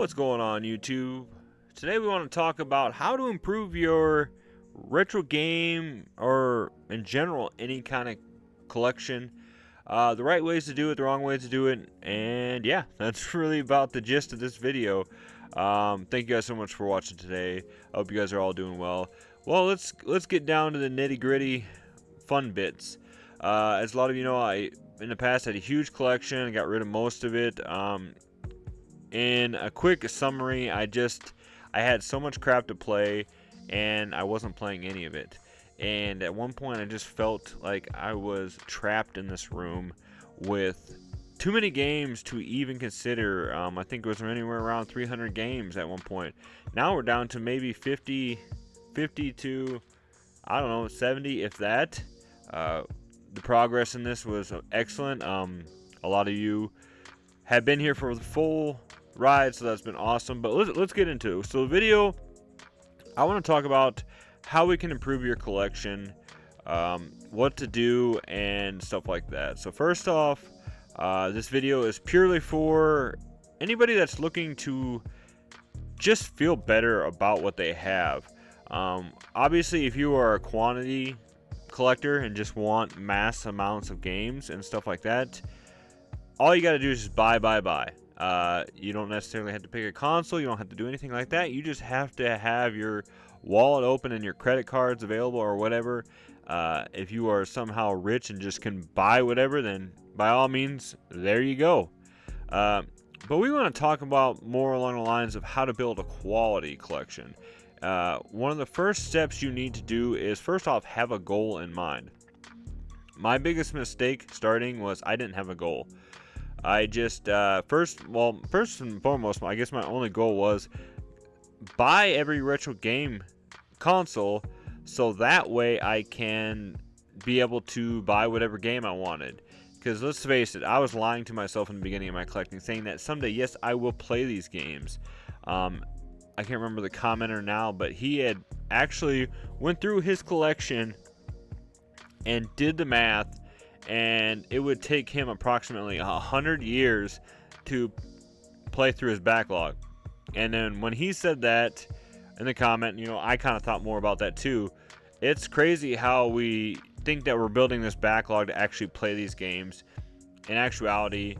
What's going on, YouTube? Today we want to talk about how to improve your retro game or in general any kind of collection. The right ways to do it, the wrong ways to do it, and yeah, that's really about the gist of this video. Thank you guys so much for watching today. I hope you guys are all doing well. Well, let's get down to the nitty-gritty fun bits. As a lot of you know, I in the past had a huge collection. I got rid of most of it. In a quick summary, I had so much crap to play and I wasn't playing any of it. And at one point I just felt like I was trapped in this room with too many games to even consider. I think it was anywhere around 300 games at one point. Now we're down to maybe 50 to, I don't know, 70 if that. The progress in this was excellent. A lot of you have been here for the full ride, so that's been awesome. But let's get into it. So the video, I want to talk about how we can improve your collection, what to do, and stuff like that. So first off, this video is purely for anybody that's looking to just feel better about what they have. Obviously, if you are a quantity collector and just want mass amounts of games and stuff like that, all you got to do is just buy. You don't necessarily have to pick a console. You don't have to do anything like that. You just have to have your wallet open and your credit cards available or whatever. If you are somehow rich and just can buy whatever, then by all means, there you go. But we want to talk about more along the lines of how to build a quality collection. One of the first steps you need to do is, first off, have a goal in mind. My biggest mistake starting was I didn't have a goal. I just first and foremost, I guess my only goal was buy every retro game console, so that way I can be able to buy whatever game I wanted. Because let's face it, I was lying to myself in the beginning of my collecting, saying that someday, yes, I will play these games. I can't remember the commenter now, but he had actually went through his collection and did the math, and it would take him approximately 100 years to play through his backlog. And then when he said that in the comment, you know, I kind of thought more about that too. It's crazy how we think that we're building this backlog to actually play these games. In actuality,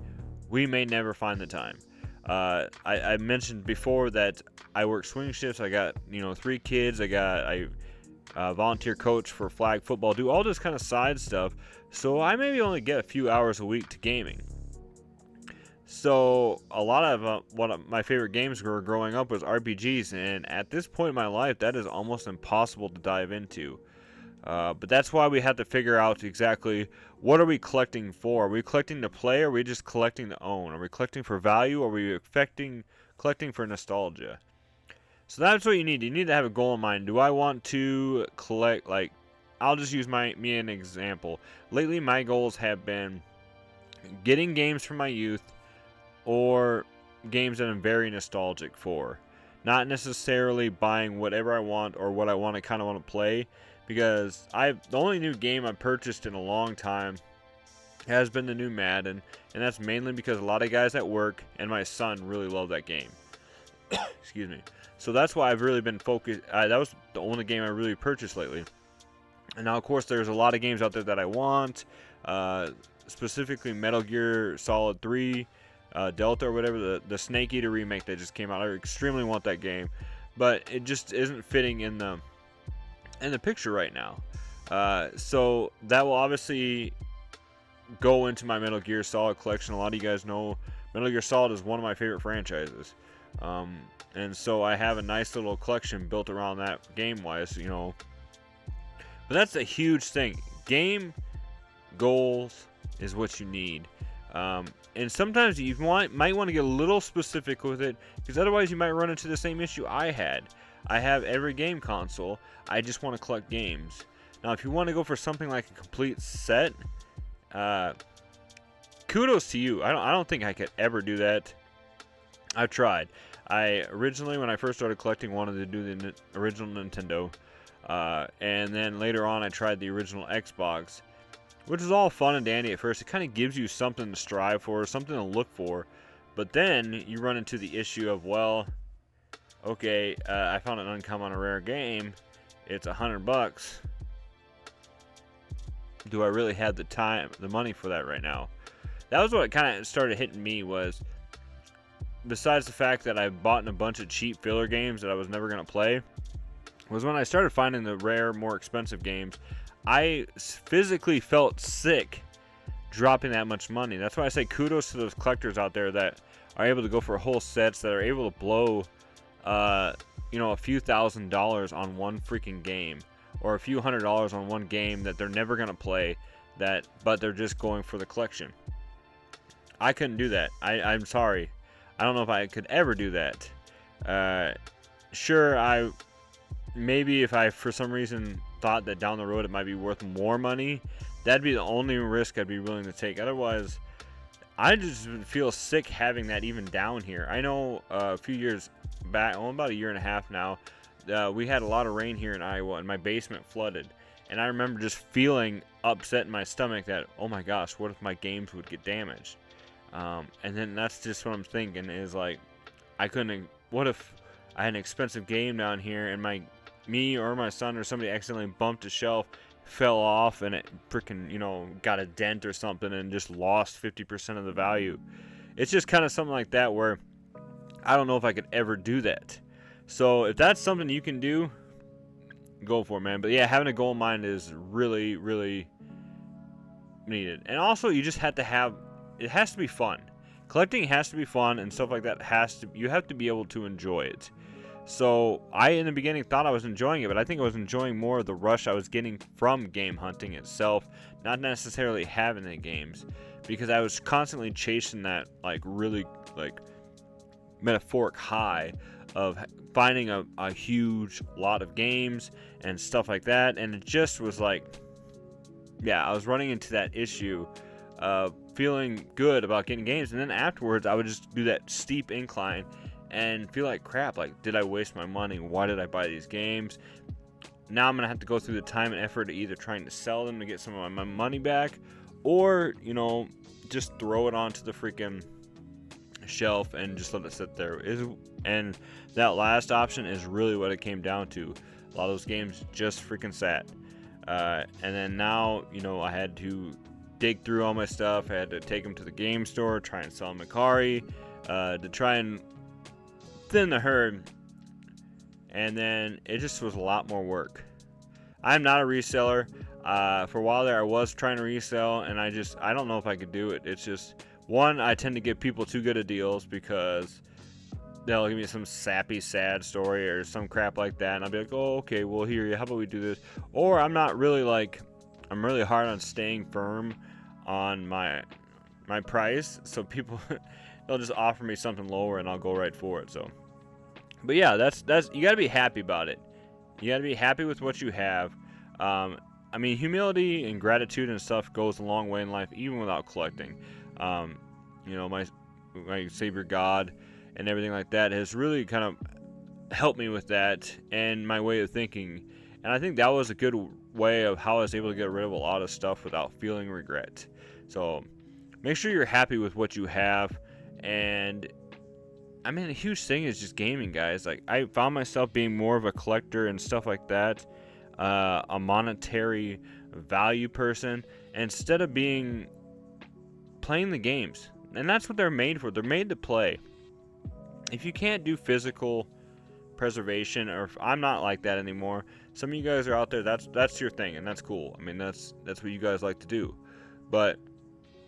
we may never find the time. I mentioned before that I work swing shifts. I got, 3 kids. I volunteer coach for flag football, do all this kind of side stuff, so I maybe only get a few hours a week to gaming. So a lot of my favorite games were growing up was RPGs, and at this point in my life that is almost impossible to dive into. But that's why we have to figure out exactly what are we collecting for. Are we collecting to play, or are we just collecting to own? Are we collecting for value, or are we collecting for nostalgia? So that's what you need. You need to have a goal in mind. Do I want to collect, like, I'll just use me an example. Lately, my goals have been getting games from my youth or games that I'm very nostalgic for. Not necessarily buying whatever I want or what I kind of want to play, because the only new game I've purchased in a long time has been the new Madden, and that's mainly because a lot of guys at work and my son really love that game. Excuse me. So that's why I've really been focused. That was the only game I really purchased lately. And now, of course, there's a lot of games out there that I want. Specifically, Metal Gear Solid 3, Delta or whatever, the Snake Eater remake that just came out. I extremely want that game, but it just isn't fitting in the picture right now. So that will obviously go into my Metal Gear Solid collection. A lot of you guys know Metal Gear Solid is one of my favorite franchises. And so I have a nice little collection built around that game-wise, But that's a huge thing. Game goals is what you need. And sometimes you might want to get a little specific with it, because otherwise you might run into the same issue I had. I have every game console. I just want to collect games. Now, if you want to go for something like a complete set, kudos to you. I don't think I could ever do that. I've tried. I originally, when I first started collecting, wanted to do the original Nintendo, and then later on I tried the original Xbox, which is all fun and dandy at first. It kind of gives you something to strive for, something to look for, But then you run into the issue of, well, okay, I found an uncommon on a rare game. It's $100. Do I really have the money for that right now? That was what kind of started hitting me, was besides the fact that I bought a bunch of cheap filler games that I was never going to play, was when I started finding the rare, more expensive games. I physically felt sick dropping that much money. That's why I say kudos to those collectors out there that are able to go for whole sets, that are able to blow a few $1,000s on one freaking game, or a few $100s on one game that they're never going to play, but they're just going for the collection. I couldn't do that. I'm sorry. I don't know if I could ever do that. Sure, maybe if I for some reason thought that down the road it might be worth more money, that'd be the only risk I'd be willing to take. Otherwise, I just feel sick having that even down here. I know a few years back, about a year and a half now, we had a lot of rain here in Iowa, and my basement flooded. And I remember just feeling upset in my stomach that, oh my gosh, what if my games would get damaged? And then that's just what I'm thinking, is like, what if I had an expensive game down here and me or my son or somebody accidentally bumped a shelf, fell off, and it freaking, got a dent or something and just lost 50% of the value. It's just kind of something like that where I don't know if I could ever do that. So if that's something you can do, go for it, man. But yeah, having a goal in mind is really, really needed. And also, you just have to it has to be fun. Collecting has to be fun, and stuff like that you have to be able to enjoy it. So I, in the beginning, thought I was enjoying it, but I think I was enjoying more of the rush I was getting from game hunting itself, not necessarily having the games, because I was constantly chasing that really metaphoric high of finding a huge lot of games and stuff like that, and it just was I was running into that issue of feeling good about getting games, and then afterwards I would just do that steep incline and feel like crap. Did I waste my money? Why did I buy these games? Now I'm gonna have to go through the time and effort of either trying to sell them to get some of my money back, or just throw it onto the freaking shelf and just let it sit there. And that last option is really what it came down to. A lot of those games just freaking sat. And then now, I had to dig through all my stuff. I had to take them to the game store, try and sell them at Macari, to try and thin the herd. And then it just was a lot more work. I'm not a reseller. For a while there, I was trying to resell, and I don't know if I could do it. It's just, one, I tend to give people too good of deals because they'll give me some sappy, sad story or some crap like that, and I'll be like, oh, okay, well, here, how about we do this? Or I'm not really I'm really hard on staying firm on my price, so people, they'll just offer me something lower and I'll go right for it. So, but yeah, that's you got to be happy about it. You got to be happy with what you have. Humility and gratitude and stuff goes a long way in life, even without collecting. My Savior God and everything like that has really kind of helped me with that and my way of thinking. And I think that was a good way of how I was able to get rid of a lot of stuff without feeling regret. So make sure you're happy with what you have. And a huge thing is just gaming, guys. I found myself being more of a collector and stuff like that, a monetary value person, instead of playing the games. And that's what they're made for. They're made to play. If you can't do physical preservation, or if I'm not like that anymore, some of you guys are out there, that's your thing, and that's cool. That's what you guys like to do. But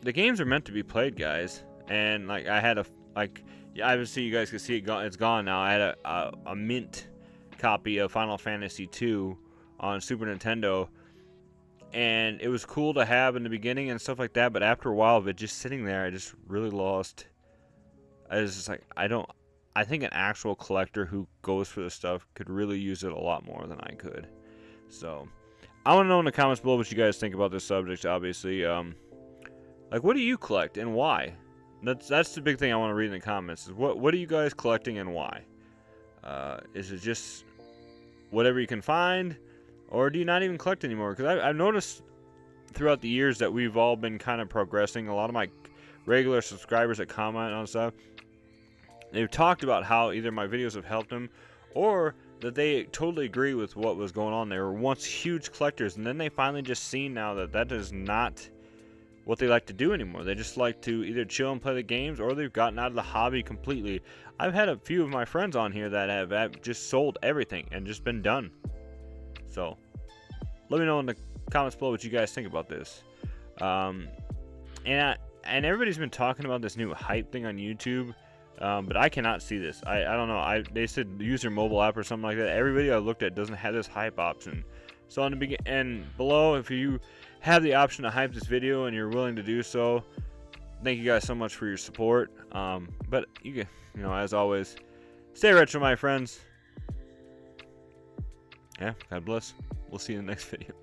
the games are meant to be played, guys. And I had obviously you guys can see it's gone now. I had a mint copy of Final Fantasy II on Super Nintendo, and it was cool to have in the beginning and stuff like that, but after a while of it just sitting there, I just really lost. I was just I think an actual collector who goes for this stuff could really use it a lot more than I could. So I want to know in the comments below what you guys think about this subject, obviously. What do you collect and why? That's the big thing I want to read in the comments, is what are you guys collecting and why? Is it just whatever you can find, or do you not even collect anymore? Because I've noticed throughout the years that we've all been kind of progressing. A lot of my regular subscribers that comment on stuff, they've talked about how either my videos have helped them, or that they totally agree with what was going on. They were once huge collectors, and then they finally just seen now that that is not what they like to do anymore. They just like to either chill and play the games, or they've gotten out of the hobby completely. I've had a few of my friends on here that have just sold everything and just been done. So let me know in the comments below what you guys think about this. And everybody's been talking about this new hype thing on YouTube, but I cannot see this. I don't know. They said use your mobile app or something like that. Every video I looked at doesn't have this hype option. So in the and below, if you have the option to hype this video and you're willing to do so, thank you guys so much for your support. But you know, as always, stay retro, my friends. Yeah, God bless. We'll see you in the next video.